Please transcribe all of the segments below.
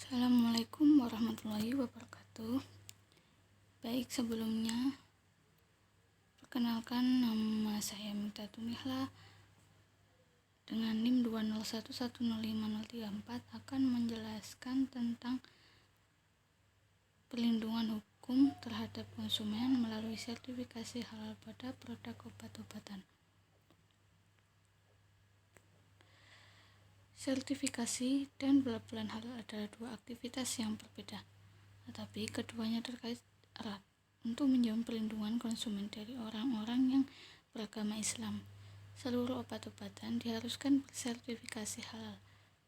Assalamualaikum warahmatullahi wabarakatuh. Baik, sebelumnya perkenalkan, nama saya Mita Tumihla dengan NIM 201105034 akan menjelaskan tentang perlindungan hukum terhadap konsumen melalui sertifikasi halal pada produk obat-obatan. Sertifikasi dan pelabelan halal adalah dua aktivitas yang berbeda, tetapi keduanya terkait erat untuk menjamin perlindungan konsumen dari orang-orang yang beragama Islam. Seluruh obat-obatan diharuskan bersertifikasi halal,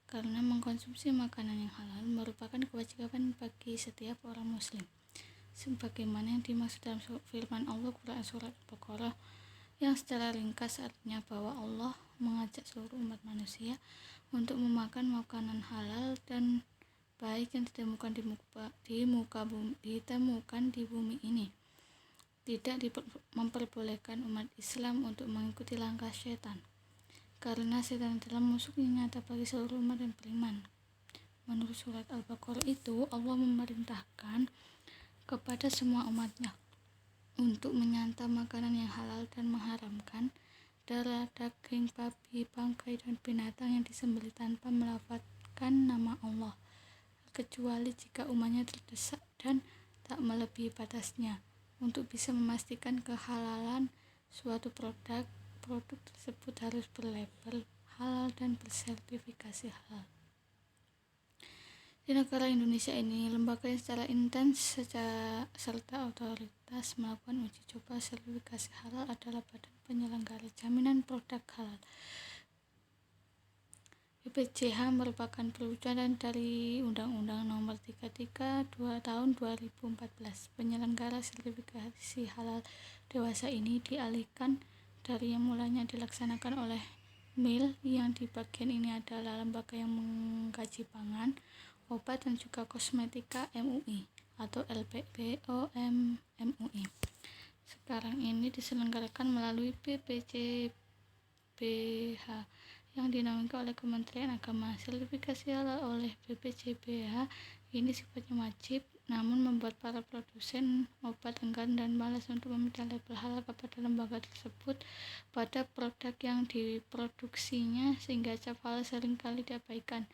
karena mengkonsumsi makanan yang halal merupakan kewajiban bagi setiap orang muslim. Sebagaimana yang dimaksud dalam firman Allah Quran Surat Al-Baqarah, yang secara ringkas artinya bahwa Allah mengajak seluruh umat manusia untuk memakan makanan halal dan baik yang ditemukan di bumi ini. Tidak memperbolehkan umat Islam untuk mengikuti langkah setan, karena setan adalah musuh yang nyata bagi seluruh umat yang beriman. Menurut surat Al-Baqarah itu, Allah memerintahkan kepada semua umatnya untuk menyantap makanan yang halal dan mengharamkan darah, daging, babi, bangkai, dan binatang yang disembelih tanpa melafadzkan nama Allah, kecuali jika umatnya terdesak dan tak melebihi batasnya. Untuk bisa memastikan kehalalan suatu produk tersebut harus berlabel halal dan bersertifikasi halal. Di negara Indonesia ini, lembaga yang secara intens serta otoritas melakukan uji coba sertifikasi halal adalah Badan Penyelenggara Jaminan Produk Halal. BPJH merupakan perwujudan dari Undang-Undang Nomor 33 Tahun 2014. Penyelenggara sertifikasi halal dewasa ini dialihkan dari yang mulanya dilaksanakan oleh MIL, yang di bagian ini adalah lembaga yang mengkaji pangan, obat dan juga kosmetika MUI atau LPPOM MUI. Sekarang ini diselenggarakan melalui BPJBH yang dinaungi oleh Kementerian Agama. Sertifikasi halal oleh BPJBH ini sifatnya wajib, namun membuat para produsen obat enggan dan malas untuk meminta label halal kepada lembaga tersebut pada produk yang diproduksinya, sehingga cap halal seringkali diabaikan.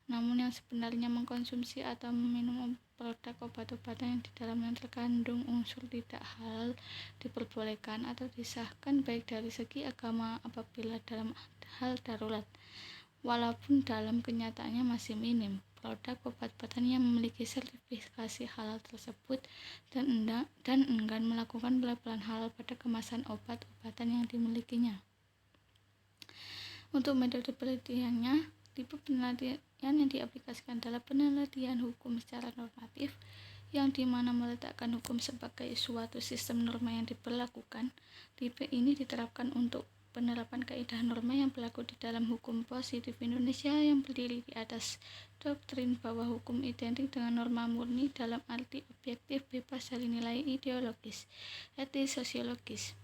Namun yang sebenarnya mengkonsumsi atau meminum produk obat-obatan yang di dalamnya terkandung unsur tidak halal diperbolehkan atau disahkan baik dari segi agama apabila dalam hal darurat, walaupun dalam kenyataannya masih minim. Produk obat-obatan yang memiliki sertifikasi halal tersebut dan enggan melakukan pelabelan halal pada kemasan obat-obatan yang dimilikinya. Untuk metode penelitiannya, tipe penelitian yang diaplikasikan adalah penelitian hukum secara normatif, yang dimana meletakkan hukum sebagai suatu sistem norma yang diberlakukan. Tipe ini diterapkan untuk penerapan kaidah norma yang berlaku di dalam hukum positif Indonesia yang berdiri di atas doktrin bahwa hukum identik dengan norma murni dalam arti objektif, bebas dari nilai ideologis, etis, sosiologis.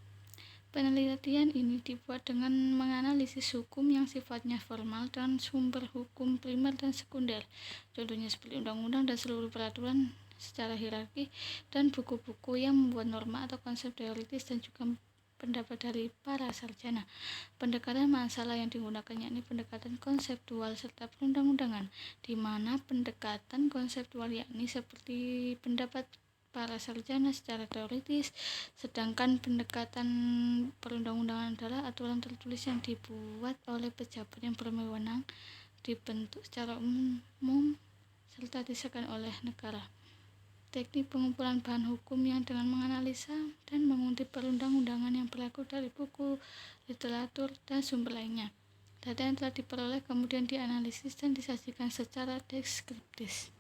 Penelitian ini dibuat dengan menganalisis hukum yang sifatnya formal dan sumber hukum primer dan sekunder, contohnya seperti undang-undang dan seluruh peraturan secara hierarki, dan buku-buku yang membuat norma atau konsep teoritis, dan juga pendapat dari para sarjana. Pendekatan masalah yang digunakan yakni pendekatan konseptual serta perundang-undangan, di mana pendekatan konseptual yakni seperti pendapat para sarjana secara teoritis, sedangkan pendekatan perundang-undangan adalah aturan tertulis yang dibuat oleh pejabat yang berwenang, dibentuk secara umum serta disahkan oleh negara. Teknik pengumpulan bahan hukum yang dengan menganalisa dan mengutip perundang-undangan yang berlaku dari buku, literatur, dan sumber lainnya. Data yang telah diperoleh kemudian dianalisis dan disajikan secara deskriptif.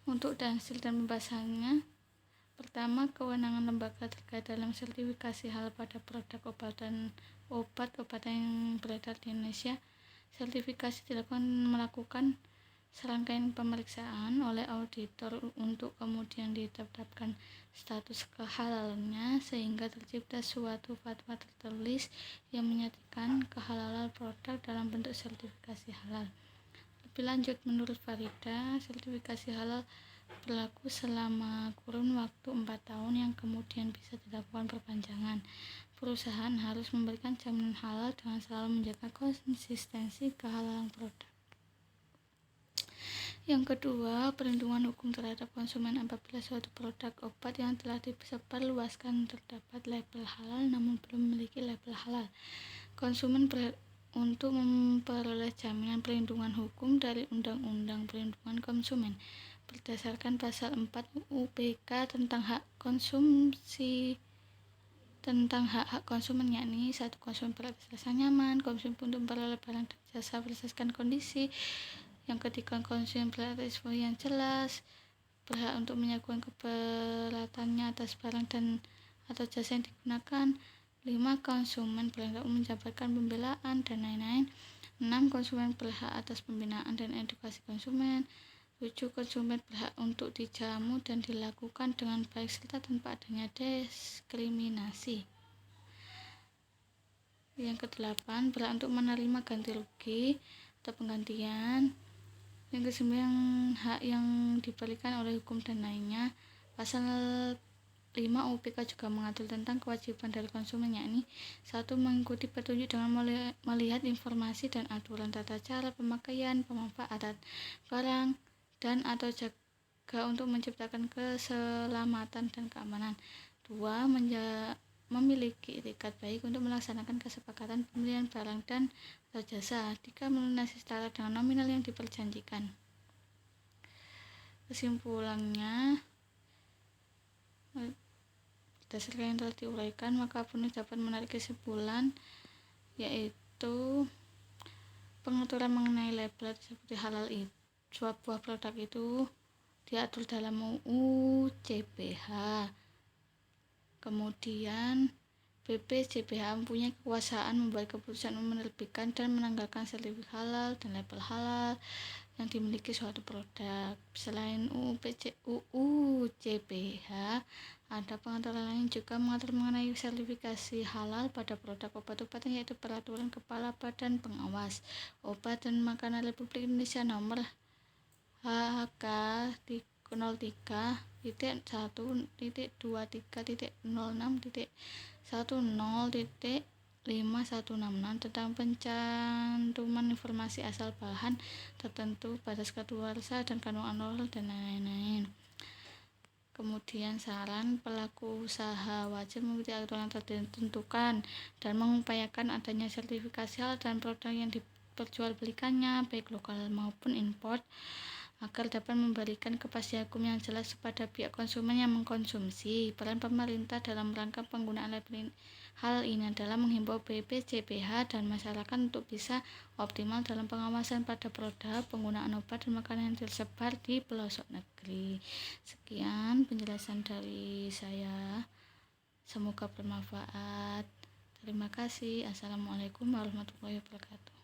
Untuk hasil dan pembahasannya, pertama, kewenangan lembaga terkait dalam sertifikasi halal pada produk obat-obatan yang beredar di Indonesia. Sertifikasi dilakukan melakukan serangkaian pemeriksaan oleh auditor untuk kemudian ditetapkan status kehalalannya, sehingga tercipta suatu fatwa tertulis yang menyatakan kehalalan produk dalam bentuk sertifikasi halal. Lebih lanjut, menurut Farida, sertifikasi halal berlaku selama kurun waktu 4 tahun yang kemudian bisa dilakukan perpanjangan. Perusahaan harus memberikan jaminan halal dengan selalu menjaga konsistensi kehalalan produk. Yang kedua, perlindungan hukum terhadap konsumen apabila suatu produk obat yang telah disebarluaskan terdapat label halal namun belum memiliki label halal. Konsumen untuk memperoleh jaminan perlindungan hukum dari Undang-Undang Perlindungan Konsumen berdasarkan pasal 4 UU PK tentang hak konsumen, yakni 1. Konsumen berhak rasa nyaman, konsumen untuk memperoleh barang dan jasa berdasarkan kondisi. Yang ketiga, konsumen berhak atas info yang jelas, berhak untuk menyatakan keberatannya atas barang dan atau jasa yang digunakan. 5. Konsumen berhak menjabarkan pembelaan dan lain-lain. 6. Konsumen berhak atas pembinaan dan edukasi konsumen. 7. Konsumen berhak untuk dijamu dan dilakukan dengan baik serta tanpa adanya diskriminasi. Yang ke-8, berhak untuk menerima ganti rugi atau penggantian. Yang ke-9, hak yang diberikan oleh hukum dan lainnya. Pasal 5 UPK juga mengatur tentang kewajiban dari konsumen, yakni 1. Mengikuti petunjuk dengan melihat informasi dan aturan tata cara pemakaian, pemanfaatan barang dan atau jaga untuk menciptakan keselamatan dan keamanan. 2. Memiliki etikat baik untuk melaksanakan kesepakatan pembelian barang dan atau jasa. 3. Melunasi setara dengan nominal yang diperjanjikan. Kesimpulannya, berdasarkan yang telah diuraikan, maka penulis dapat menarik kesimpulan, yaitu pengaturan mengenai label seperti halal itu sebuah produk itu diatur dalam UU CPH. Kemudian BPJPH mempunyai kekuasaan membuat keputusan menerbitkan dan menanggalkan sertifikat halal dan label halal yang dimiliki suatu produk. Selain UU CPH, ada pengaturan lain juga mengatur mengenai sertifikasi halal pada produk obat-obatan, yaitu Peraturan Kepala Badan Pengawas Obat dan Makanan Republik Indonesia Nomor HK-03.23.06.10.5166 tentang pencantuman informasi asal bahan tertentu, batas kadaluarsa dan kandungan oral dan lain-lain. Kemudian saran, pelaku usaha wajib mengikuti aturan tertentukan dan mengupayakan adanya sertifikasi halal dan produk yang diperjualbelikannya, baik lokal maupun impor, agar dapat memberikan kepastian hukum yang jelas kepada pihak konsumen yang mengkonsumsi. Peran pemerintah dalam rangka penggunaan label hal ini adalah menghimbau BPJPH dan masyarakat untuk bisa optimal dalam pengawasan pada produk penggunaan obat dan makanan yang tersebar di pelosok negeri. Sekian penjelasan dari saya, semoga bermanfaat. Terima kasih. Assalamualaikum warahmatullahi wabarakatuh.